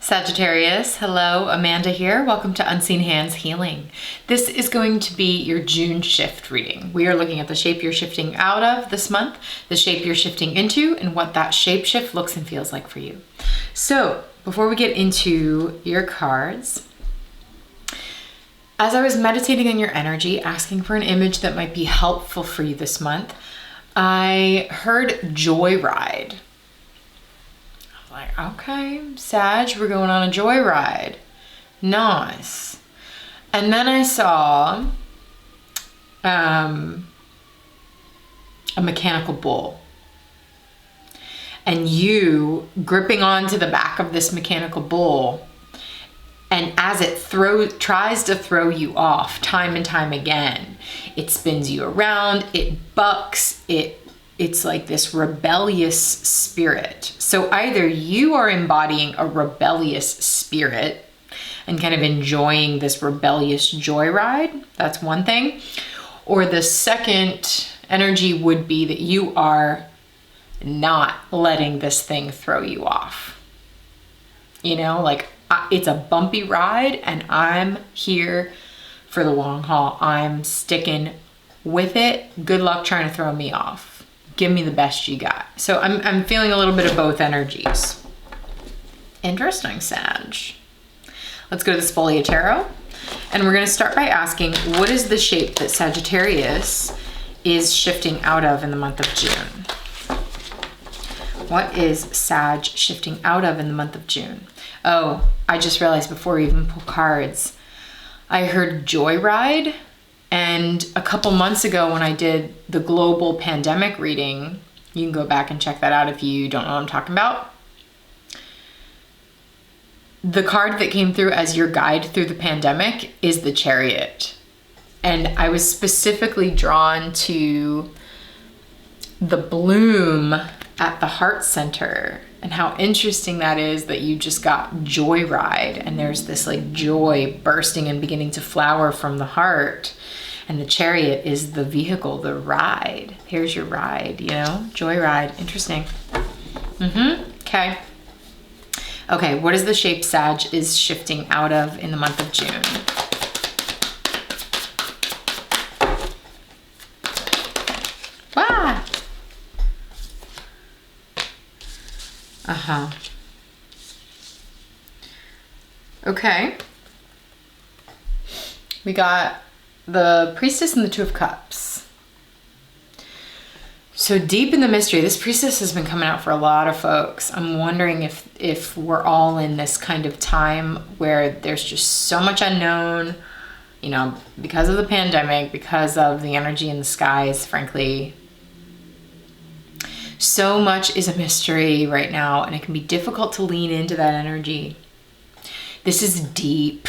Sagittarius, hello, Amanda here. Welcome to Unseen Hands Healing. This is going to be your June shift reading. We are looking at the shape you're shifting out of this month, the shape you're shifting into, and what that shape shift looks and feels like for you. So before we get into your cards, as I was meditating on your energy, asking for an image that might be helpful for you this month, I heard Joyride. Like, okay, Sag, we're going on a joyride. Nice. And then I saw a mechanical bull. And you gripping onto the back of this mechanical bull. And as it tries to throw you off time and time again, it spins you around, it bucks, it's like this rebellious spirit. So either you are embodying a rebellious spirit and kind of enjoying this rebellious joyride, that's one thing. Or the second energy would be that you are not letting this thing throw you off. You know, like it's a bumpy ride and I'm here for the long haul. I'm sticking with it. Good luck trying to throw me off. Give me the best you got. So I'm feeling a little bit of both energies. Interesting, Sag. Let's go to the Spolia Tarot. And we're gonna start by asking, what is the shape that Sagittarius is shifting out of in the month of June? What is Sag shifting out of in the month of June? Oh, I just realized before we even pull cards, I heard Joyride. And a couple months ago when I did the global pandemic reading, you can go back and check that out if you don't know what I'm talking about. The card that came through as your guide through the pandemic is the Chariot. And I was specifically drawn to the bloom at the heart center and how interesting that is that you just got Joyride and there's this like joy bursting and beginning to flower from the heart. And the Chariot is the vehicle, the ride. Here's your ride, you know? Joyride, interesting. Okay. Okay, what is the shape Sag is shifting out of in the month of June? Ah! Okay. We got the Priestess and the Two of Cups. So deep in the mystery, this Priestess has been coming out for a lot of folks. I'm wondering if we're all in this kind of time where there's just so much unknown, you know, because of the pandemic, because of the energy in the skies, frankly. So much is a mystery right now, and it can be difficult to lean into that energy. This is deep.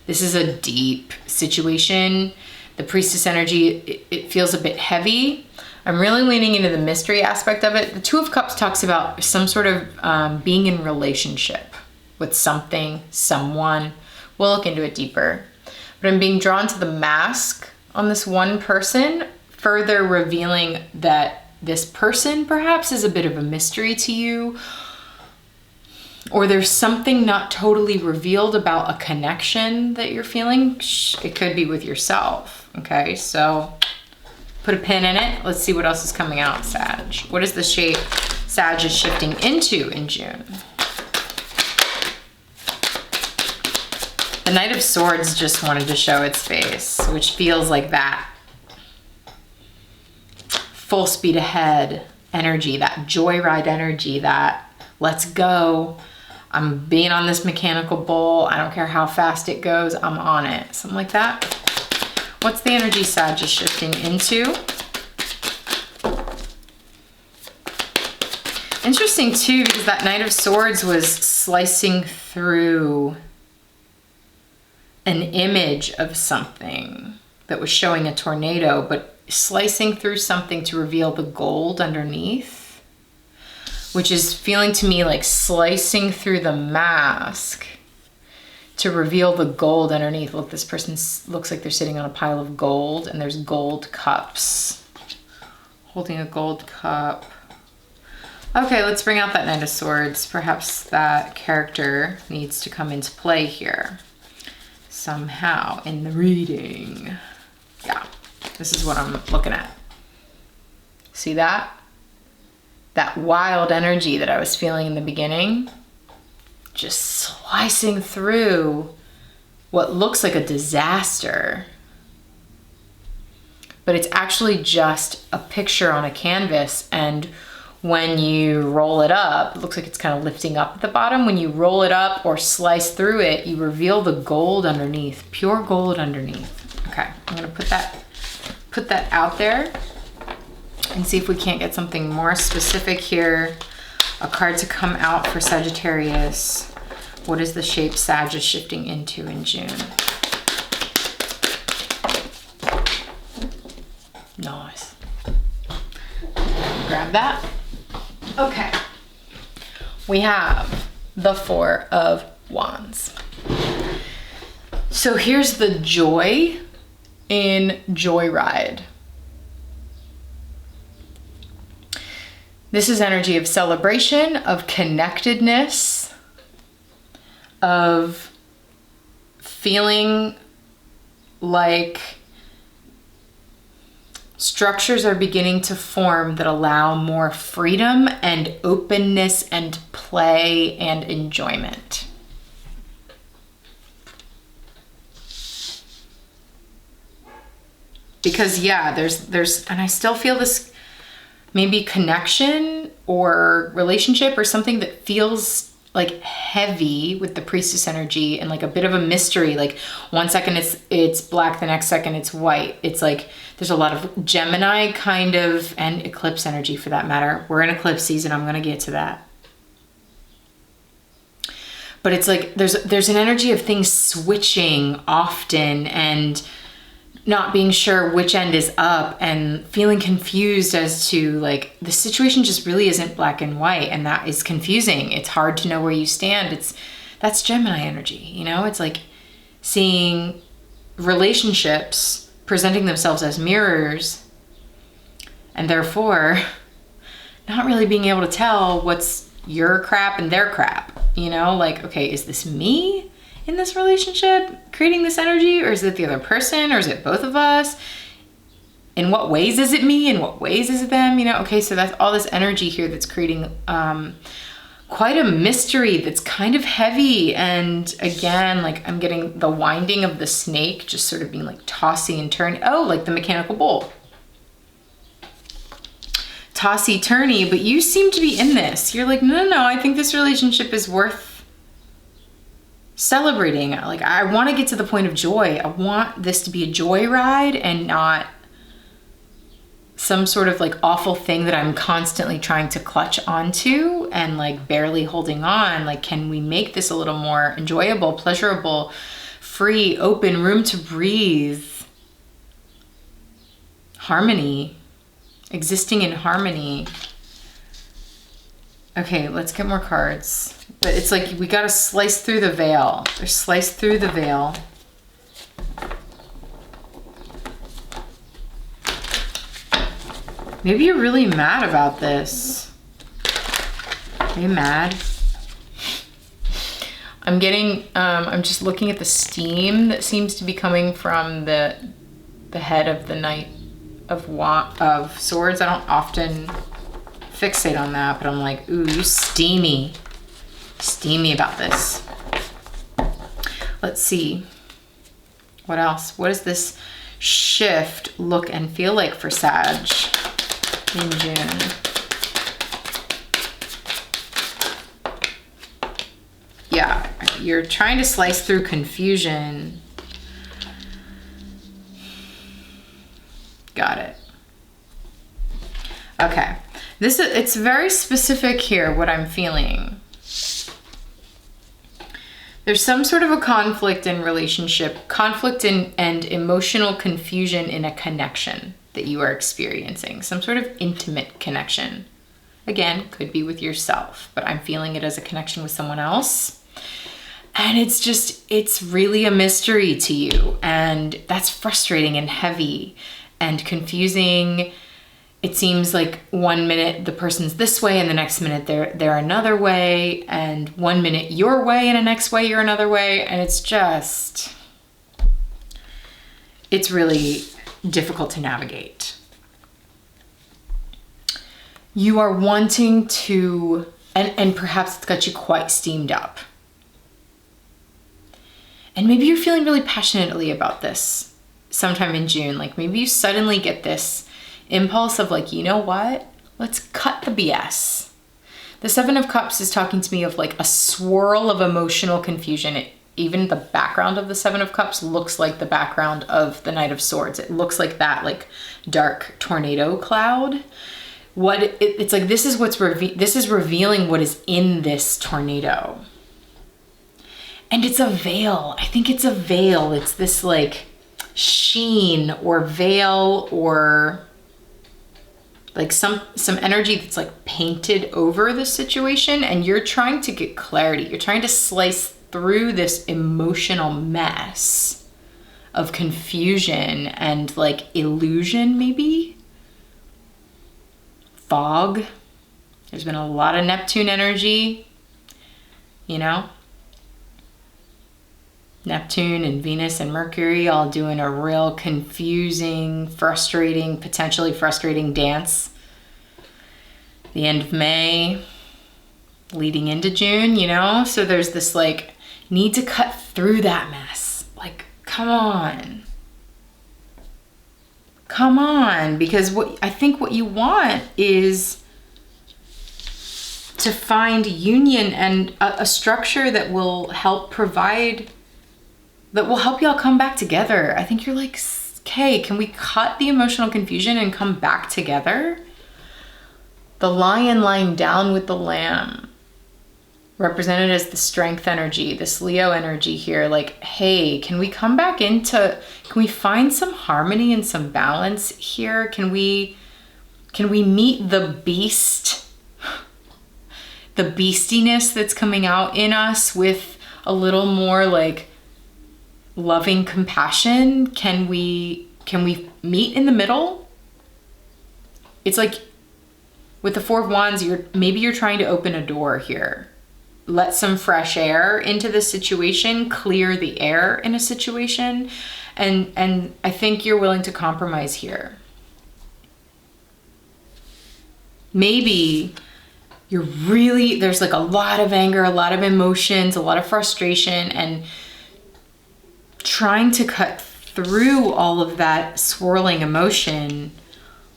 This is a deep situation. The Priestess energy, it feels a bit heavy. I'm really leaning into the mystery aspect of it. The Two of Cups talks about some sort of being in relationship with something, someone. We'll look into it deeper. But I'm being drawn to the mask on this one person, further revealing that this person perhaps is a bit of a mystery to you, or there's something not totally revealed about a connection that you're feeling. It could be with yourself, okay? So put a pin in it. Let's see what else is coming out, Sag. What is the shape Sag is shifting into in June? The Knight of Swords just wanted to show its face, which feels like that full speed ahead energy, that joyride energy, that let's go. I'm being on this mechanical bull. I don't care how fast it goes. I'm on it. Something like that. What's the energy Sag is shifting into? Interesting too, because that Knight of Swords was slicing through an image of something that was showing a tornado, but slicing through something to reveal the gold underneath, which is feeling to me like slicing through the mask to reveal the gold underneath. Look, this person looks like they're sitting on a pile of gold and there's gold cups. Holding a gold cup. Okay, let's bring out that Knight of Swords. Perhaps that character needs to come into play here somehow in the reading. Yeah, this is what I'm looking at. See that? That wild energy that I was feeling in the beginning, just slicing through what looks like a disaster. But it's actually just a picture on a canvas, and when you roll it up, it looks like it's kind of lifting up at the bottom. When you roll it up or slice through it, you reveal the gold underneath, pure gold underneath. Okay, I'm gonna put that out there and see if we can't get something more specific here. A card to come out for Sagittarius. What is the shape Sag is shifting into in June? Nice. Grab that. Okay. We have the Four of Wands. So here's the joy in Joyride. This is energy of celebration, of connectedness, of feeling like structures are beginning to form that allow more freedom and openness and play and enjoyment. Because yeah, there's, and I still feel this maybe connection or relationship or something that feels like heavy with the Priestess energy and like a bit of a mystery. Like one second it's black, the next second it's white. It's like there's a lot of Gemini kind of, and eclipse energy for that matter. We're in eclipse season, I'm gonna get to that. But it's like there's an energy of things switching often and not being sure which end is up and feeling confused as to like the situation just really isn't black and white, and that is confusing. It's hard to know where you stand. That's Gemini energy, you know? It's like seeing relationships presenting themselves as mirrors and therefore not really being able to tell what's your crap and their crap, you know? Like, okay, is this me in this relationship creating this energy, or is it the other person, or is it both of us? In what ways is it me? In what ways is it them? You know, okay, so that's all this energy here that's creating quite a mystery that's kind of heavy. And again, like I'm getting the winding of the snake just sort of being like tossy and turny. Oh, like the mechanical bull. Tossy turny, but you seem to be in this. You're like, no, I think this relationship is worth celebrating. Like I want to get to the point of joy. I want this to be a joyride and not some sort of like awful thing that I'm constantly trying to clutch onto and like barely holding on. Like, can we make this a little more enjoyable, pleasurable, free, open, room to breathe? Harmony, existing in harmony. Okay, let's get more cards. But it's like we gotta slice through the veil. Or slice through the veil. Maybe you're really mad about this. Are you mad? I'm getting, I'm just looking at the steam that seems to be coming from the head of the Knight of Swords. I don't often fixate on that, but I'm like, ooh, you steamy about this. Let's see. What else? What does this shift look and feel like for Sag in June? Yeah, you're trying to slice through confusion. Got it. Okay. It's very specific here, what I'm feeling. There's some sort of a conflict in relationship, conflict and emotional confusion in a connection that you are experiencing, some sort of intimate connection. Again, could be with yourself, but I'm feeling it as a connection with someone else. And it's really a mystery to you. And that's frustrating and heavy and confusing it seems like one minute the person's this way and the next minute they're another way, and one minute your way and the next way you're another way, and it's really difficult to navigate. You are wanting to, and perhaps it's got you quite steamed up. And maybe you're feeling really passionately about this sometime in June. Like maybe you suddenly get this impulse of like, you know what? Let's cut the BS. The Seven of Cups is talking to me of like a swirl of emotional confusion. Even the background of the Seven of Cups looks like the background of the Knight of Swords. It looks like that like dark tornado cloud. It's like this is revealing what is in this tornado. And it's a veil. I think it's a veil. It's this like sheen or veil or like some energy that's like painted over the situation, and you're trying to get clarity. You're trying to slice through this emotional mess of confusion and like illusion, maybe fog. There's been a lot of Neptune energy, you know, Neptune and Venus and Mercury all doing a real confusing, frustrating, potentially frustrating dance. The end of May, leading into June, you know? So there's this like need to cut through that mess. Like, come on. Come on, because I think what you want is to find union and a structure that will help provide, that will help y'all come back together. I think you're like, okay, can we cut the emotional confusion and come back together? The lion lying down with the lamb, represented as the strength energy, this Leo energy here, like, hey, can we come back can we find some harmony and some balance here? Can we meet the beast, the beastiness that's coming out in us with a little more like loving compassion? Can we meet in the middle? It's like with the Four of Wands, maybe you're trying to open a door here. Let some fresh air into the situation, clear the air in a situation. And I think you're willing to compromise here. Maybe there's like a lot of anger, a lot of emotions, a lot of frustration, and trying to cut through all of that swirling emotion.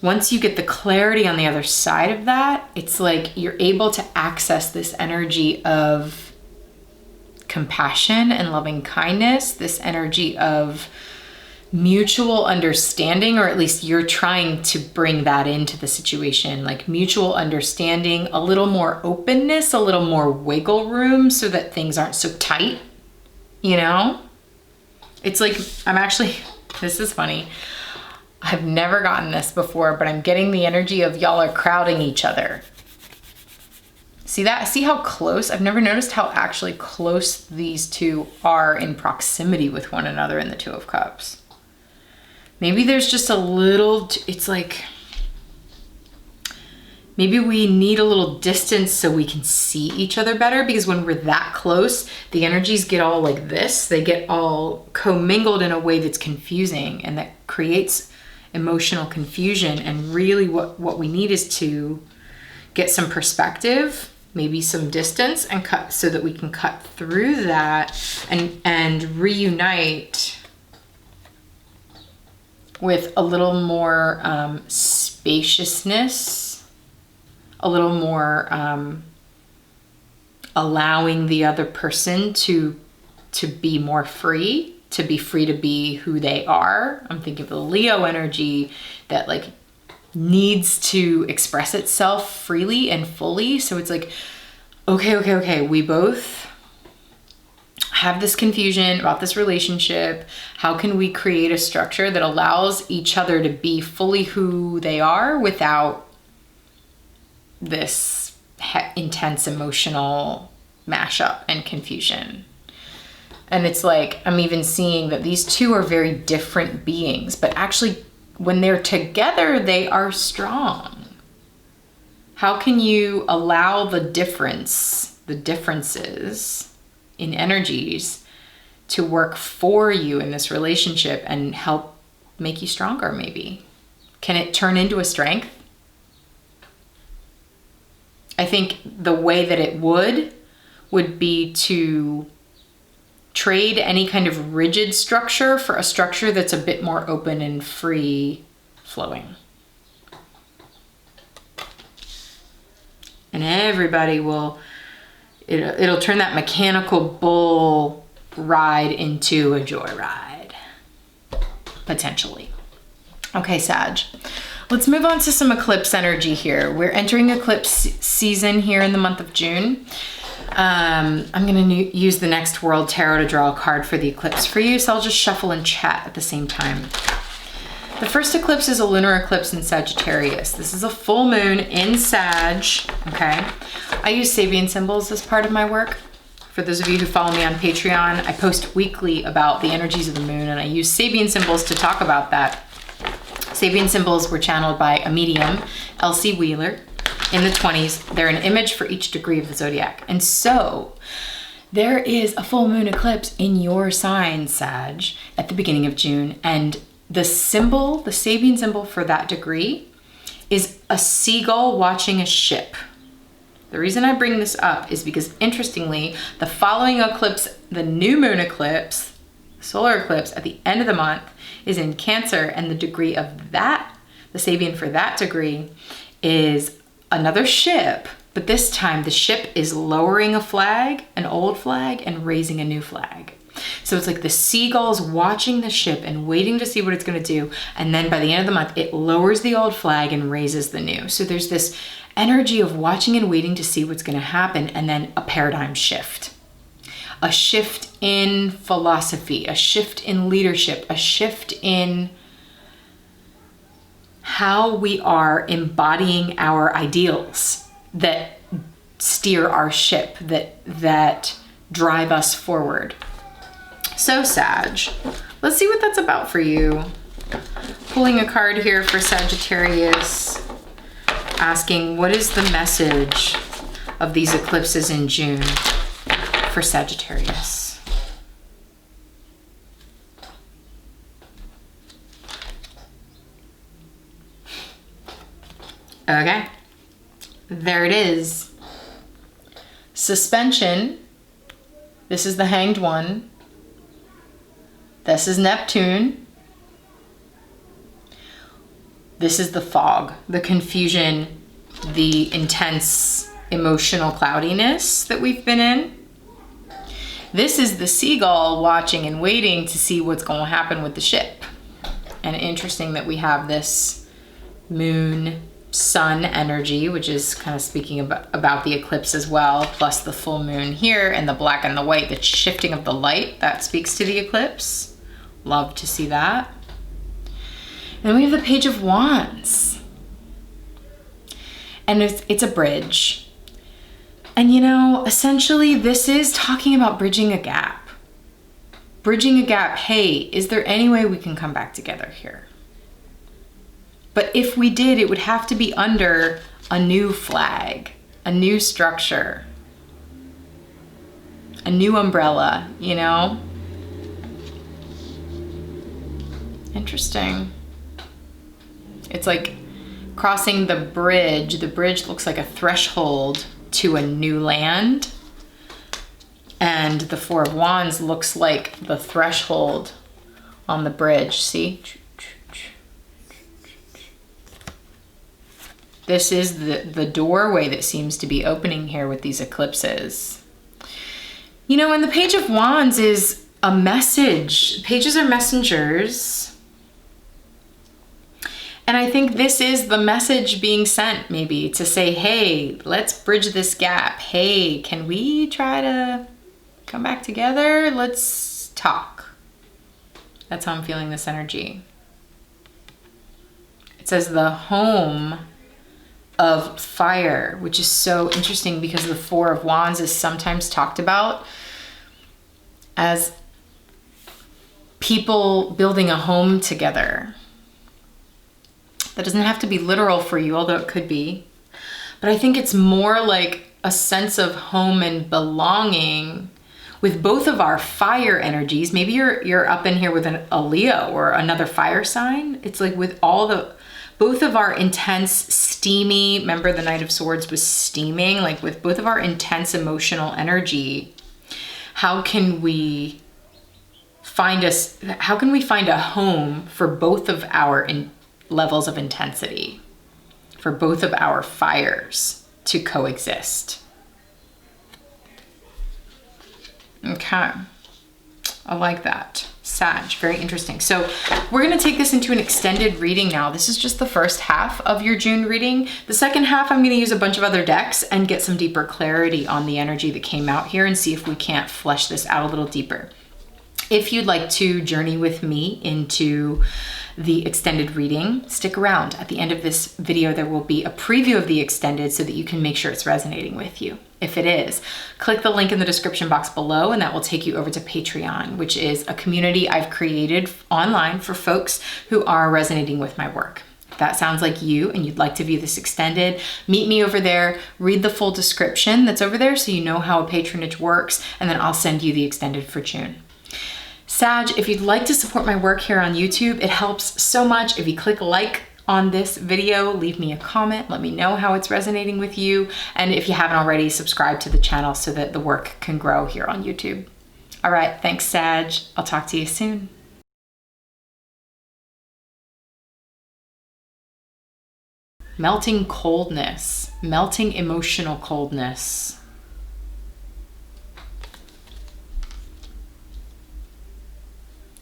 Once you get the clarity on the other side of that, it's like you're able to access this energy of compassion and loving kindness, this energy of mutual understanding, or at least you're trying to bring that into the situation, like mutual understanding, a little more openness, a little more wiggle room so that things aren't so tight, you know? It's like, this is funny. I've never gotten this before, but I'm getting the energy of y'all are crowding each other. See that? See how close? I've never noticed how actually close these two are in proximity with one another in the Two of Cups. Maybe there's just a little, it's like, maybe we need a little distance so we can see each other better, because when we're that close, the energies get all like this. They get all commingled in a way that's confusing, and that creates emotional confusion. And really what we need is to get some perspective, maybe some distance, and cut so that we can cut through that and reunite with a little more spaciousness, a little more allowing the other person to be more free, to be who they are. I'm thinking of the Leo energy that like needs to express itself freely and fully. So it's like, okay, we both have this confusion about this relationship. How can we create a structure that allows each other to be fully who they are without this intense emotional mashup and confusion? And it's like, I'm even seeing that these two are very different beings, but actually when they're together, they are strong. How can you allow the differences in energies to work for you in this relationship and help make you stronger maybe? Can it turn into a strength? I think the way that it would be to trade any kind of rigid structure for a structure that's a bit more open and free flowing. And everybody it'll turn that mechanical bull ride into a joyride, potentially. Okay, Sag. Let's move on to some eclipse energy here. We're entering eclipse season here in the month of June. I'm going to use the Next World Tarot to draw a card for the eclipse for you, so I'll just shuffle and chat at the same time. The first eclipse is a lunar eclipse in Sagittarius. This is a full moon in Sag, okay? I use Sabian symbols as part of my work. For those of you who follow me on Patreon, I post weekly about the energies of the moon, and I use Sabian symbols to talk about that. Sabian symbols were channeled by a medium, Elsie Wheeler, in the 20s. They're an image for each degree of the zodiac. And so there is a full moon eclipse in your sign, Sag, at the beginning of June. And the symbol, the Sabian symbol for that degree, is a seagull watching a ship. The reason I bring this up is because, interestingly, the following eclipse, the new moon eclipse, solar eclipse at the end of the month, is in Cancer, and the degree of that, the Sabian for that degree, is another ship, but this time the ship is lowering a flag, an old flag, and raising a new flag. So it's like the seagulls watching the ship and waiting to see what it's going to do, and then by the end of the month, it lowers the old flag and raises the new. So there's this energy of watching and waiting to see what's going to happen, and then a paradigm shift. A shift in philosophy, a shift in leadership, a shift in how we are embodying our ideals that steer our ship, that drive us forward. So Sag, let's see what that's about for you. Pulling a card here for Sagittarius, asking what is the message of these eclipses in June for Sagittarius. Okay, there it is. Suspension. This is the Hanged One. This is Neptune. This is the fog, the confusion, the intense emotional cloudiness that we've been in. This is the seagull watching and waiting to see what's going to happen with the ship. And interesting that we have this moon sun energy, which is kind of speaking about the eclipse as well, plus the full moon here and the black and the white, the shifting of the light, that speaks to the eclipse. Love to see that. And then we have the Page of Wands. And it's a bridge. And you know, essentially this is talking about bridging a gap. Bridging a gap. Hey, is there any way we can come back together here? But if we did, it would have to be under a new flag, a new structure, a new umbrella, you know? Interesting. It's like crossing the bridge. The bridge looks like a threshold to a new land. And the Four of Wands looks like the threshold on the bridge. See? This is the doorway that seems to be opening here with these eclipses. You know, and the Page of Wands is a message. Pages are messengers. And I think this is the message being sent, maybe, to say, hey, let's bridge this gap. Hey, can we try to come back together? Let's talk. That's how I'm feeling this energy. It says the home of fire, which is so interesting because the Four of Wands is sometimes talked about as people building a home together. That doesn't have to be literal for you, although it could be. But I think it's more like a sense of home and belonging with both of our fire energies. Maybe you're up in here with a Leo or another fire sign. It's like with both of our intense, steamy, remember the Knight of Swords was steaming, like with both of our intense emotional energy, how can we find a home for both of our levels of intensity, for both of our fires to coexist? Okay, I like that. Sag, very interesting. So we're gonna take this into an extended reading now. This is just the first half of your June reading. The second half, I'm gonna use a bunch of other decks and get some deeper clarity on the energy that came out here and see if we can't flesh this out a little deeper. If you'd like to journey with me into the extended reading, stick around. At the end of this video, there will be a preview of the extended so that you can make sure it's resonating with you. If it is, click the link in the description box below and that will take you over to Patreon, which is a community I've created online for folks who are resonating with my work. If that sounds like you and you'd like to view this extended, meet me over there, read the full description that's over there so you know how a patronage works, and then I'll send you the extended for June. Sag, if you'd like to support my work here on YouTube, it helps so much if you click like on this video, leave me a comment, let me know how it's resonating with you, and if you haven't already, subscribe to the channel so that the work can grow here on YouTube. All right, thanks Sag, I'll talk to you soon. Melting coldness, melting emotional coldness.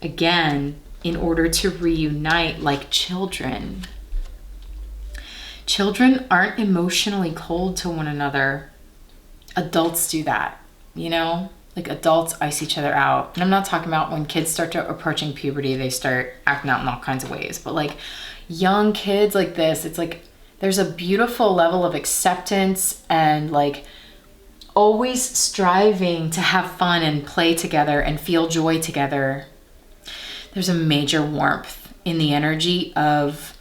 Again, in order to reunite like children. Children aren't emotionally cold to one another. Adults do that, you know? Like adults ice each other out. And I'm not talking about when kids start to approaching puberty, they start acting out in all kinds of ways. But like young kids like this, it's like there's a beautiful level of acceptance and like always striving to have fun and play together and feel joy together. There's a major warmth in the energy of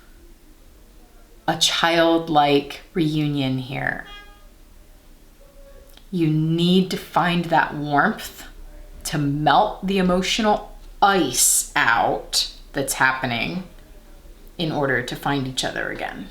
a childlike reunion here. You need to find that warmth to melt the emotional ice out that's happening in order to find each other again.